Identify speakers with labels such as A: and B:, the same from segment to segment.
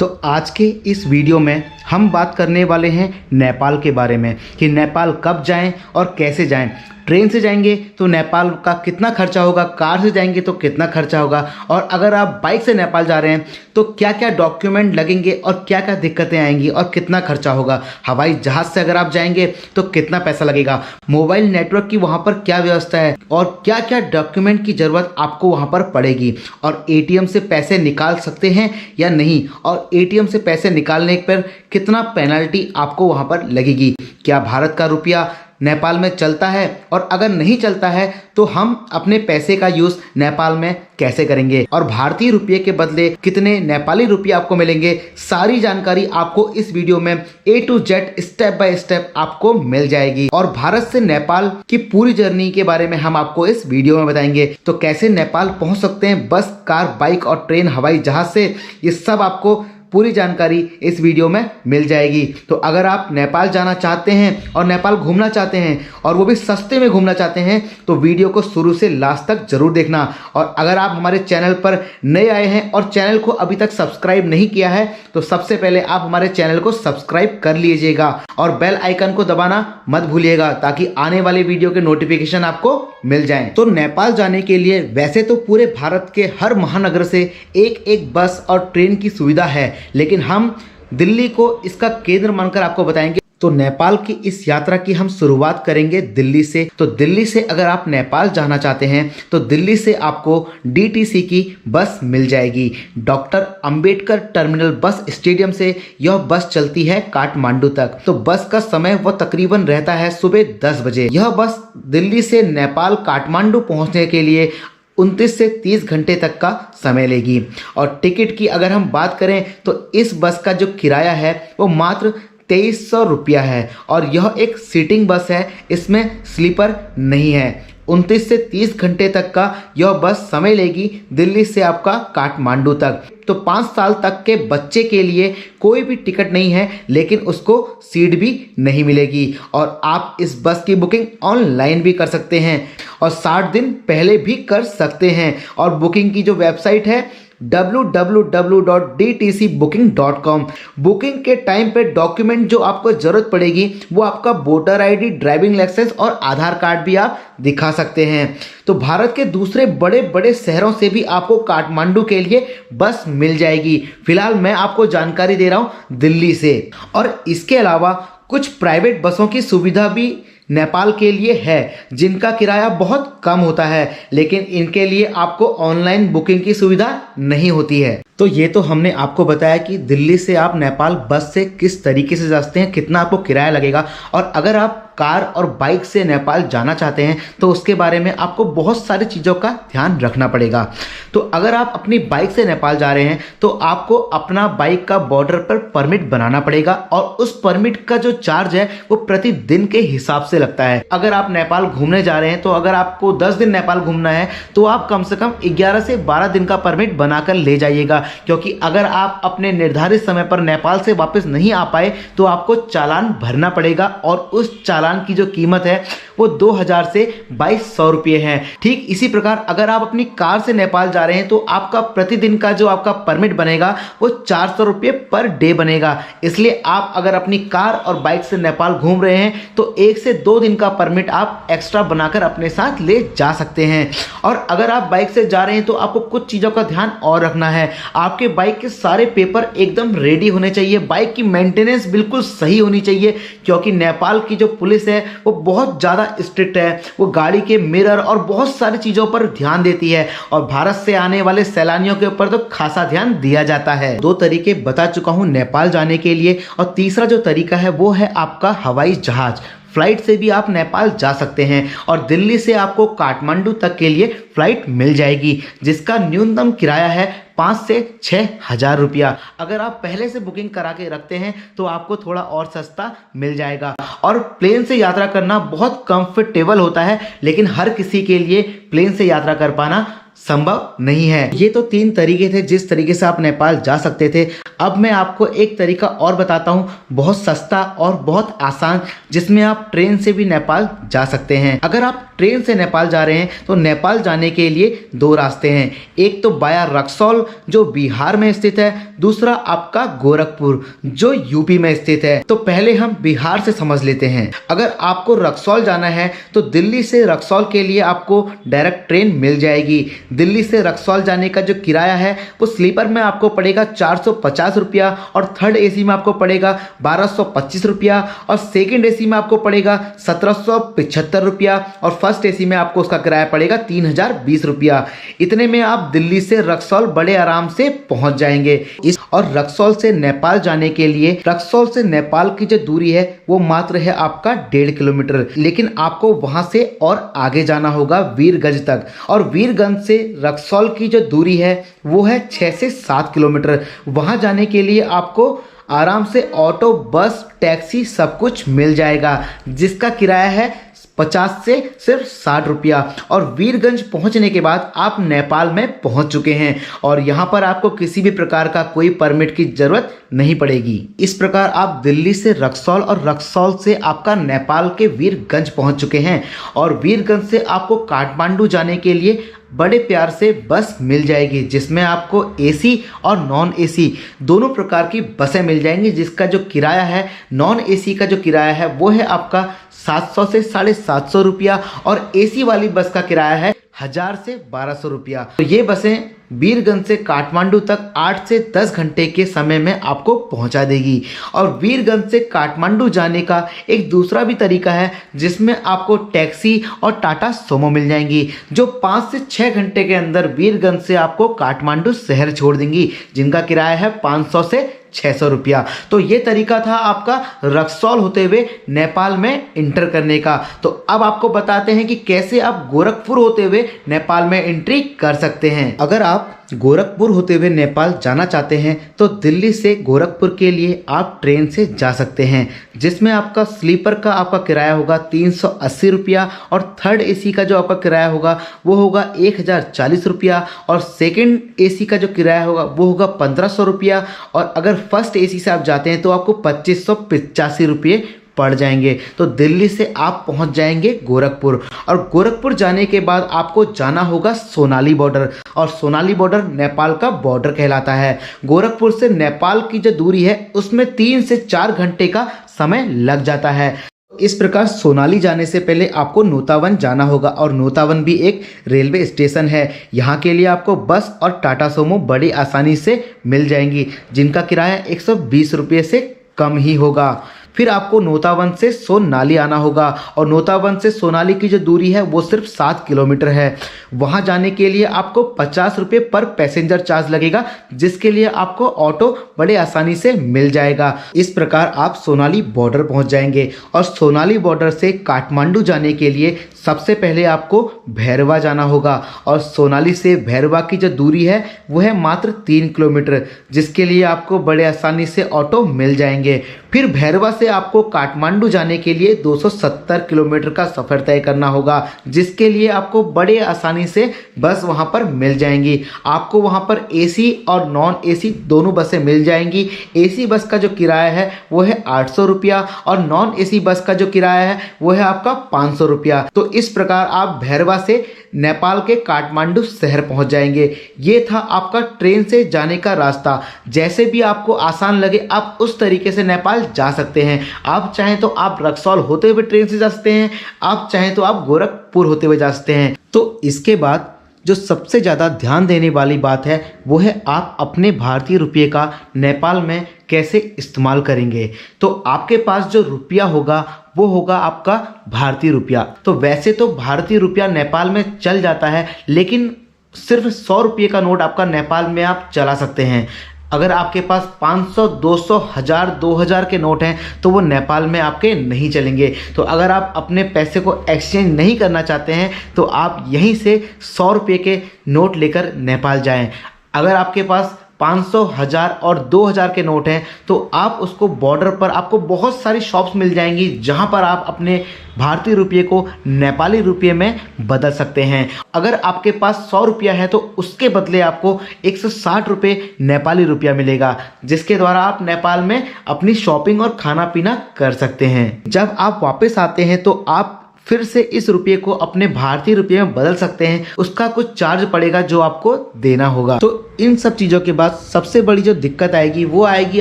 A: तो आज के इस वीडियो में हम बात करने वाले हैं नेपाल के बारे में कि नेपाल कब जाएं और कैसे जाएं। ट्रेन से जाएंगे तो नेपाल का कितना खर्चा होगा, कार से जाएंगे तो कितना खर्चा होगा, और अगर आप बाइक से नेपाल जा रहे हैं तो क्या क्या डॉक्यूमेंट लगेंगे और क्या क्या दिक्कतें आएंगी और कितना खर्चा होगा। हवाई जहाज़ से अगर आप जाएंगे तो कितना पैसा लगेगा, मोबाइल नेटवर्क की वहाँ पर क्या व्यवस्था है और क्या क्या डॉक्यूमेंट की ज़रूरत आपको वहाँ पर पड़ेगी, और एटीएम से पैसे निकाल सकते हैं या नहीं, और एटीएम से पैसे निकालने पर कितना पेनल्टी आपको वहाँ पर लगेगी, क्या भारत का रुपया नेपाल में चलता है, और अगर नहीं चलता है तो हम अपने पैसे का यूज़ नेपाल में कैसे करेंगे, और भारतीय रुपये के बदले कितने नेपाली रुपये आपको मिलेंगे। सारी जानकारी आपको इस वीडियो में A to Z step by step आपको मिल जाएगी, और भारत से नेपाल की पूरी जर्नी के बारे में हम आपको इस वीडियो में बताएंगे। तो कैसे नेपाल पहुंच सकते हैं बस, कार, बाइक और ट्रेन, हवाई जहाज से, ये सब आपको पूरी जानकारी इस वीडियो में मिल जाएगी। तो अगर आप नेपाल जाना चाहते हैं और नेपाल घूमना चाहते हैं और वो भी सस्ते में घूमना चाहते हैं तो वीडियो को शुरू से लास्ट तक जरूर देखना। और अगर आप हमारे चैनल पर नए आए हैं और चैनल को अभी तक सब्सक्राइब नहीं किया है तो सबसे पहले आप हमारे चैनल को सब्सक्राइब कर लीजिएगा और बेल आइकन को दबाना मत भूलिएगा ताकि आने वाले वीडियो के नोटिफिकेशन आपको मिल जाएं। तो नेपाल जाने के लिए वैसे तो पूरे भारत के हर महानगर से एक एक बस और ट्रेन की सुविधा है, लेकिन हम दिल्ली को इसका केंद्र मानकर आपको बताएंगे। तो नेपाल की इस यात्रा की हम शुरुआत करेंगे दिल्ली से। तो दिल्ली से अगर आप नेपाल जाना चाहते हैं तो दिल्ली से आपको डीटीसी की बस मिल जाएगी। डॉक्टर अंबेडकर टर्मिनल बस स्टेडियम से यह बस चलती है काठमांडू तक। तो बस का समय वह तकरीबन रहता है सुबह 10 बजे। यह बस दिल्ली से नेपाल काठमांडू पहुंचने के लिए 29 से 30 घंटे तक का समय लेगी। और टिकट की अगर हम बात करें तो इस बस का जो किराया है वो मात्र 2300 रुपया है, और यह एक सीटिंग बस है, इसमें स्लीपर नहीं है। 29 से 30 घंटे तक का यह बस समय लेगी दिल्ली से आपका काठमांडू तक। तो 5 साल तक के बच्चे के लिए कोई भी टिकट नहीं है, लेकिन उसको सीट भी नहीं मिलेगी, और आप इस बस की बुकिंग ऑनलाइन भी कर सकते हैं और 60 दिन पहले भी कर सकते हैं। और बुकिंग की जो वेबसाइट है www.dtcbooking.com। बुकिंग के टाइम पे डॉक्यूमेंट जो आपको ज़रूरत पड़ेगी वो आपका वोटर आईडी, ड्राइविंग लाइसेंस और आधार कार्ड भी आप दिखा सकते हैं। तो भारत के दूसरे बड़े बड़े शहरों से भी आपको काठमांडू के लिए बस मिल जाएगी। फिलहाल मैं आपको जानकारी दे रहा हूँ दिल्ली से, और इसके अलावा कुछ प्राइवेट बसों की सुविधा भी नेपाल के लिए है जिनका किराया बहुत कम होता है, लेकिन इनके लिए आपको ऑनलाइन बुकिंग की सुविधा नहीं होती है। तो ये तो हमने आपको बताया कि दिल्ली से आप नेपाल बस से किस तरीके से जा सकते हैं, कितना आपको किराया लगेगा, और अगर आप कार और बाइक से नेपाल जाना चाहते हैं तो उसके बारे में आपको बहुत सारी चीज़ों का ध्यान रखना पड़ेगा। तो अगर आप अपनी बाइक से नेपाल जा रहे हैं तो आपको अपना बाइक का बॉर्डर पर परमिट बनाना पड़ेगा, और उस परमिट का जो चार्ज है वो प्रतिदिन के हिसाब से लगता है। अगर आप नेपाल घूमने जा रहे हैं तो अगर आपको 10 दिन नेपाल घूमना है तो आप कम से कम 11 से 12 दिन का परमिट बनाकर ले जाइएगा, क्योंकि अगर आप अपने निर्धारित समय पर नेपाल से वापस नहीं आ पाए तो आपको चालान भरना पड़ेगा, और उस चालान की जो कीमत है वो 2000 से 2200 रुपये है। ठीक इसी प्रकार अगर आप अपनी कार से नेपाल जा रहे हैं तो आपका प्रतिदिन का जो आपका परमिट बनेगा वो 400 रुपये पर डे बनेगा। इसलिए आप अगर अपनी कार और बाइक से नेपाल घूम रहे हैं तो 1 से 2 दिन का परमिट आप एक्स्ट्रा बनाकर अपने साथ ले जा सकते हैं। और अगर आप बाइक से जा रहे हैं तो आपको कुछ चीज़ों का ध्यान और रखना है। आपके बाइक के सारे पेपर एकदम रेडी होने चाहिए, बाइक की मेंटेनेंस बिल्कुल सही होनी चाहिए, क्योंकि नेपाल की जो पुलिस है वो बहुत ज़्यादा स्ट्रिक्ट है। वो गाड़ी के मिरर और बहुत सारी चीज़ों पर ध्यान देती है, और भारत से आने वाले सैलानियों के ऊपर तो खासा ध्यान दिया जाता है। 2 तरीके बता चुका हूँ नेपाल जाने के लिए, और तीसरा जो तरीका है वो है आपका हवाई जहाज़। फ्लाइट से भी आप नेपाल जा सकते हैं, और दिल्ली से आपको काठमांडू तक के लिए फ्लाइट मिल जाएगी जिसका न्यूनतम किराया है 5 से 6 हज़ार रुपया। अगर आप पहले से बुकिंग करा के रखते हैं तो आपको थोड़ा और सस्ता मिल जाएगा। और प्लेन से यात्रा करना बहुत कंफर्टेबल होता है, लेकिन हर किसी के लिए प्लेन से यात्रा कर पाना संभव नहीं है। ये तो 3 तरीके थे जिस तरीके से आप नेपाल जा सकते थे। अब मैं आपको एक तरीका और बताता हूँ, बहुत सस्ता और बहुत आसान, जिसमें आप ट्रेन से भी नेपाल जा सकते हैं। अगर आप ट्रेन से नेपाल जा रहे हैं तो नेपाल जाने के लिए 2 रास्ते हैं। एक तो बाया रक्सौल जो बिहार में स्थित है, दूसरा आपका गोरखपुर जो यूपी में स्थित है। तो पहले हम बिहार से समझ लेते हैं। अगर आपको रक्सौल जाना है तो दिल्ली से रक्सौल के लिए आपको डायरेक्ट ट्रेन मिल जाएगी। दिल्ली से रक्सौल जाने का जो किराया है वो स्लीपर में आपको पड़ेगा 450 रुपया और थर्ड एसी में आपको पड़ेगा 1225 रुपया और सेकंड एसी में आपको पड़ेगा 1775 रुपया और फर्स्ट एसी में आपको उसका किराया पड़ेगा 3020 रुपया। इतने में आप दिल्ली से रक्सौल बड़े आराम से पहुंच जाएंगे। और रक्सौल से नेपाल जाने के लिए, रक्सौल से नेपाल की जो दूरी है वो मात्र है आपका 1.5 किलोमीटर, लेकिन आपको वहां से और आगे जाना होगा वीरगंज तक। और वीरगंज से रक्सौल की जो दूरी है वो है 6 से 7 किलोमीटर। वहां जाने के लिए आपको आराम से ऑटो, बस, टैक्सी सब कुछ मिल जाएगा, जिसका किराया है 50 से सिर्फ 60 रुपया। और वीरगंज पहुंचने के बाद आप नेपाल में पहुंच चुके हैं और यहां पर आपको किसी भी प्रकार का कोई परमिट की जरूरत नहीं पड़ेगी। इस प्रकार आप दिल्ली से रक्सौल और रक्सौल से आपका नेपाल के वीरगंज पहुंच चुके हैं। और वीरगंज से आपको काठमांडू जाने के लिए बड़े प्यार से बस मिल जाएगी, जिसमें आपको एसी और नॉन एसी दोनों प्रकार की बसें मिल जाएंगी, जिसका जो किराया है, नॉन एसी का जो किराया है वो है आपका 700 से 750 रुपया और एसी वाली बस का किराया है 1000 से 1200 रुपया। तो ये बसें वीरगंज से काठमांडू तक 8 से 10 घंटे के समय में आपको पहुंचा देगी। और वीरगंज से काठमांडू जाने का एक दूसरा भी तरीका है, जिसमें आपको टैक्सी और टाटा सोमो मिल जाएंगी, जो 5 से 6 घंटे के अंदर वीरगंज से आपको काठमांडू शहर छोड़ देंगी, जिनका किराया है 500 से 600 रुपया। तो ये तरीका था आपका रक्सौल होते हुए नेपाल में इंटर करने का। तो अब आपको बताते हैं कि कैसे आप गोरखपुर होते हुए नेपाल में एंट्री कर सकते हैं। अगर आप गोरखपुर होते हुए नेपाल जाना चाहते हैं तो दिल्ली से गोरखपुर के लिए आप ट्रेन से जा सकते हैं, जिसमें आपका स्लीपर का आपका किराया होगा 380 रुपया और थर्ड एसी का जो आपका किराया होगा वो होगा 1040 रुपया और सेकंड एसी का जो किराया होगा वो होगा 1500 रुपया और अगर फर्स्ट एसी से आप जाते हैं तो आपको 2585 रुपये पड़ जाएंगे। तो दिल्ली से आप पहुंच जाएंगे गोरखपुर और गोरखपुर जाने के बाद आपको जाना होगा सोनाली बॉर्डर और सोनाली बॉर्डर नेपाल का बॉर्डर कहलाता है। गोरखपुर से नेपाल की जो दूरी है उसमें 3 से 4 घंटे का समय लग जाता है। इस प्रकार सोनाली जाने से पहले आपको नोतावन जाना होगा और नोतावन भी एक रेलवे स्टेशन है। यहाँ के लिए आपको बस और टाटा सोमो बड़ी आसानी से मिल जाएंगी, जिनका किराया 120 रुपये से कम ही होगा। फिर आपको नोतावन से सोनाली आना होगा और नोतावन से सोनाली की जो दूरी है वो सिर्फ 7 किलोमीटर है। वहां जाने के लिए आपको 50 रुपये पर पैसेंजर चार्ज लगेगा, जिसके लिए आपको ऑटो बड़े आसानी से मिल जाएगा। इस प्रकार आप सोनाली बॉर्डर पहुंच जाएंगे और सोनाली बॉर्डर से काठमांडू जाने के लिए सबसे पहले आपको भैरवा जाना होगा और सोनाली से भैरवा की जो दूरी है वो है मात्र 3 किलोमीटर, जिसके लिए आपको बड़े आसानी से ऑटो मिल जाएंगे। फिर भैरवा से आपको काठमांडू जाने के लिए 270 किलोमीटर का सफ़र तय करना होगा, जिसके लिए आपको बड़े आसानी से बस वहां पर मिल जाएंगी। आपको वहां पर एसी और नॉन एसी दोनों बसें मिल जाएंगी। एसी बस का जो किराया है वो है 800 रुपया और नॉन एसी बस का जो किराया है वो है आपका 500 रुपया। तो इस प्रकार आप भैरवा से नेपाल के काठमांडू शहर पहुंच जाएंगे। ये था आपका ट्रेन से जाने का रास्ता। जैसे भी आपको आसान लगे आप उस तरीके से नेपाल जा सकते हैं। आप चाहें तो आप रक्सौल होते हुए ट्रेन से जा सकते हैं, आप चाहें तो आप गोरखपुर होते हुए जा सकते हैं। तो इसके बाद जो सबसे ज़्यादा ध्यान देने वाली बात है वो है आप अपने भारतीय रुपये का नेपाल में कैसे इस्तेमाल करेंगे। तो आपके पास जो रुपया होगा वो होगा आपका भारतीय रुपया। तो वैसे तो भारतीय रुपया नेपाल में चल जाता है, लेकिन सिर्फ 100 रुपये का नोट आपका नेपाल में आप चला सकते हैं। अगर आपके पास 500, 200, 1000, 2000 के नोट हैं तो वो नेपाल में आपके नहीं चलेंगे। तो अगर आप अपने पैसे को एक्सचेंज नहीं करना चाहते हैं तो आप यहीं से 100 रुपये के नोट लेकर नेपाल जाएं। अगर आपके पास 500, 1000 और 2000 के नोट हैं, तो आप उसको बॉर्डर पर आपको बहुत सारी शॉप्स मिल जाएंगी जहां पर आप अपने भारतीय रुपये को नेपाली रुपये में बदल सकते हैं। अगर आपके पास 100 रुपया है तो उसके बदले आपको 160 रुपये नेपाली रुपया मिलेगा, जिसके द्वारा आप नेपाल में अपनी शॉपिंग और खाना पीना कर सकते हैं। जब आप वापस आते हैं तो आप फिर से इस रुपये को अपने भारतीय रुपये में बदल सकते हैं। उसका कुछ चार्ज पड़ेगा जो आपको देना होगा। तो इन सब चीज़ों के बाद सबसे बड़ी जो दिक्कत आएगी वो आएगी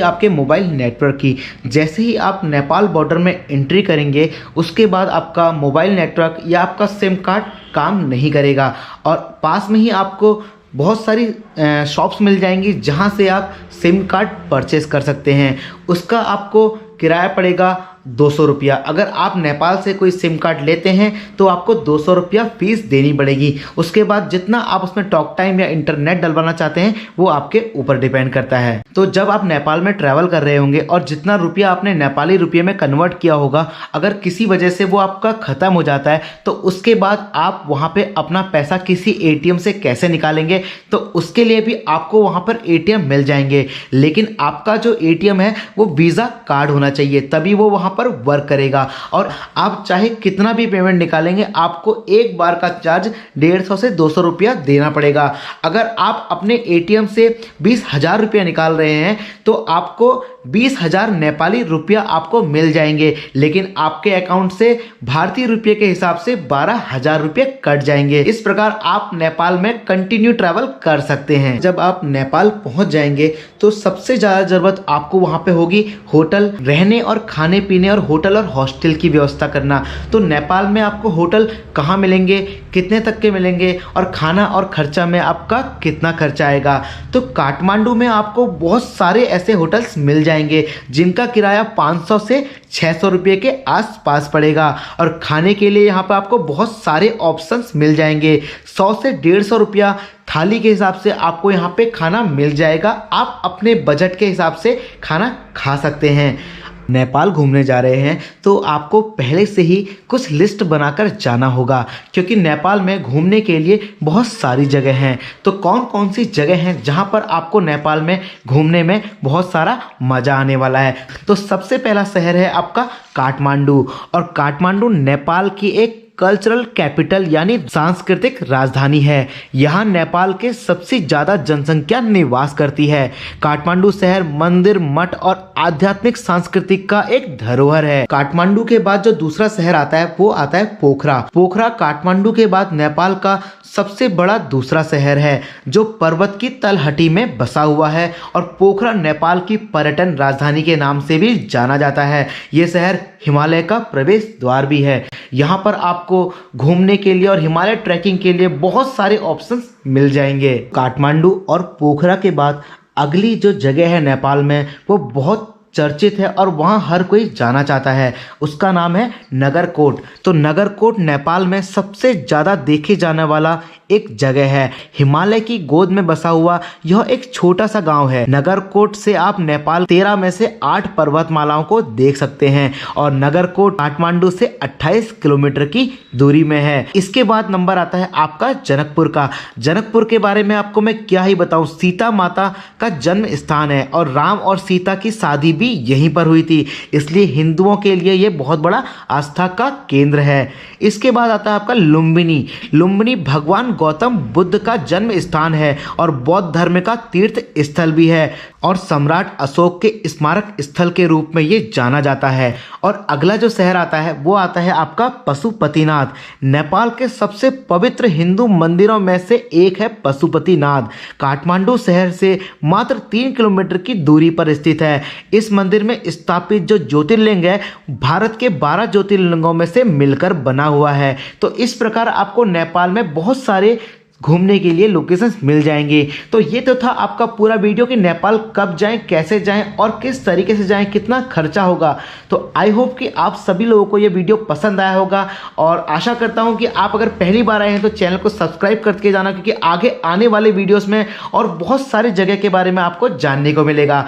A: आपके मोबाइल नेटवर्क की। जैसे ही आप नेपाल बॉर्डर में एंट्री करेंगे उसके बाद आपका मोबाइल नेटवर्क या आपका सिम कार्ड काम नहीं करेगा और पास में ही आपको बहुत सारी शॉप्स मिल जाएंगी जहां से आप सिम कार्ड परचेस कर सकते हैं। उसका आपको किराया पड़ेगा 200 रुपया। अगर आप नेपाल से कोई सिम कार्ड लेते हैं तो आपको 200 रुपया फीस देनी पड़ेगी। उसके बाद जितना आप उसमें टॉक टाइम या इंटरनेट डलवाना चाहते हैं वो आपके ऊपर डिपेंड करता है। तो जब आप नेपाल में ट्रैवल कर रहे होंगे और जितना रुपया आपने नेपाली रुपये में कन्वर्ट किया होगा, अगर किसी वजह से वो आपका ख़त्म हो जाता है तो उसके बाद आप वहाँ पर अपना पैसा किसी ATM से कैसे निकालेंगे, तो उसके लिए भी आपको वहाँ पर ATM मिल जाएंगे। लेकिन आपका जो ATM है वो वीज़ा कार्ड होना चाहिए, तभी वो वहाँ पर वर्क करेगा। और आप चाहे कितना भी पेमेंट निकालेंगे आपको एक बार का चार्ज 150 से 200 रुपया देना पड़ेगा। अगर आप अपने ATM से 20,000 रुपया निकाल रहे हैं तो आपको 20,000 नेपाली रुपया आपको मिल जाएंगे, लेकिन आपके अकाउंट से भारतीय रुपये के हिसाब से 12,000 रुपये कट जाएंगे। इस प्रकार आप नेपाल में कंटिन्यू ट्रैवल कर सकते हैं। जब आप नेपाल पहुंच जाएंगे तो सबसे ज़्यादा ज़रूरत आपको वहां पे होगी होटल, रहने और खाने पीने और होटल और हॉस्टल की व्यवस्था करना। तो नेपाल में आपको होटल कहाँ मिलेंगे, कितने तक के मिलेंगे और खाना और खर्चा में आपका कितना खर्चा आएगा। तो काठमांडू में आपको बहुत सारे ऐसे होटल्स मिल जाएंगे जिनका किराया 500 से 600 रुपये के आसपास पड़ेगा और खाने के लिए यहाँ पर आपको बहुत सारे ऑप्शंस मिल जाएंगे। 100 से 150 रुपया थाली के हिसाब से आपको यहाँ पे खाना मिल जाएगा। आप अपने बजट के हिसाब से खाना खा सकते हैं। नेपाल घूमने जा रहे हैं तो आपको पहले से ही कुछ लिस्ट बनाकर जाना होगा, क्योंकि नेपाल में घूमने के लिए बहुत सारी जगह हैं। तो कौन कौन सी जगह हैं जहां पर आपको नेपाल में घूमने में बहुत सारा मज़ा आने वाला है। तो सबसे पहला शहर है आपका काठमांडू, और काठमांडू नेपाल की एक कल्चरल कैपिटल यानी सांस्कृतिक राजधानी है। यहाँ नेपाल के सबसे ज़्यादा जनसंख्या निवास करती है। काठमांडू शहर मंदिर, मठ और आध्यात्मिक सांस्कृतिक का एक धरोहर है। काठमांडू के बाद जो दूसरा शहर आता है वो आता है पोखरा। पोखरा काठमांडू के बाद नेपाल का सबसे बड़ा दूसरा शहर है जो पर्वत की तलहटी में बसा हुआ है, और पोखरा नेपाल की पर्यटन राजधानी के नाम से भी जाना जाता है। ये शहर हिमालय का प्रवेश द्वार भी है। यहाँ पर आपको घूमने के लिए और हिमालय ट्रैकिंग के लिए बहुत सारे ऑप्शंस मिल जाएंगे। काठमांडू और पोखरा के बाद अगली जो जगह है नेपाल में वो बहुत चर्चित है और वहाँ हर कोई जाना चाहता है। उसका नाम है नगरकोट। तो नगरकोट नेपाल में सबसे ज़्यादा देखे जाने वाला एक जगह है। हिमालय की गोद में बसा हुआ यह एक छोटा सा गांव है। नगरकोट से आप नेपाल 13 में से 8 पर्वतमालाओं को देख सकते हैं, और नगरकोट काठमांडू से 28 किलोमीटर की दूरी में है। इसके बाद नंबर आता है आपका जनकपुर का। जनकपुर के बारे में आपको मैं क्या ही बताऊं, सीता माता का जन्म स्थान है और राम और सीता की शादी भी यहीं पर हुई थी, इसलिए हिंदुओं के लिए यह बहुत बड़ा आस्था का केंद्र है। इसके बाद आता है आपका लुम्बिनी। लुम्बिनी भगवान गौतम बुद्ध का जन्म स्थान है और बौद्ध धर्म का तीर्थ स्थल भी है, और सम्राट अशोक के स्मारक स्थल के रूप में ये जाना जाता है। और अगला जो शहर आता है वो आता है आपका पशुपतिनाथ। नेपाल के सबसे पवित्र हिंदू मंदिरों में से एक है पशुपतिनाथ। काठमांडू शहर से मात्र 3 किलोमीटर की दूरी पर स्थित है। इस मंदिर में स्थापित जो ज्योतिर्लिंग है भारत के 12 ज्योतिर्लिंगों में से मिलकर बना हुआ है। तो इस प्रकार आपको नेपाल में बहुत सारे घूमने के लिए लोकेशंस मिल जाएंगे। तो ये तो था आपका पूरा वीडियो कि नेपाल कब जाएं, कैसे जाएं और किस तरीके से जाएं, कितना खर्चा होगा। तो आई होप कि आप सभी लोगों को ये वीडियो पसंद आया होगा, और आशा करता हूं कि आप अगर पहली बार आए हैं तो चैनल को सब्सक्राइब करके जाना, क्योंकि आगे आने वाले वीडियोस में और बहुत सारी जगह के बारे में आपको जानने को मिलेगा।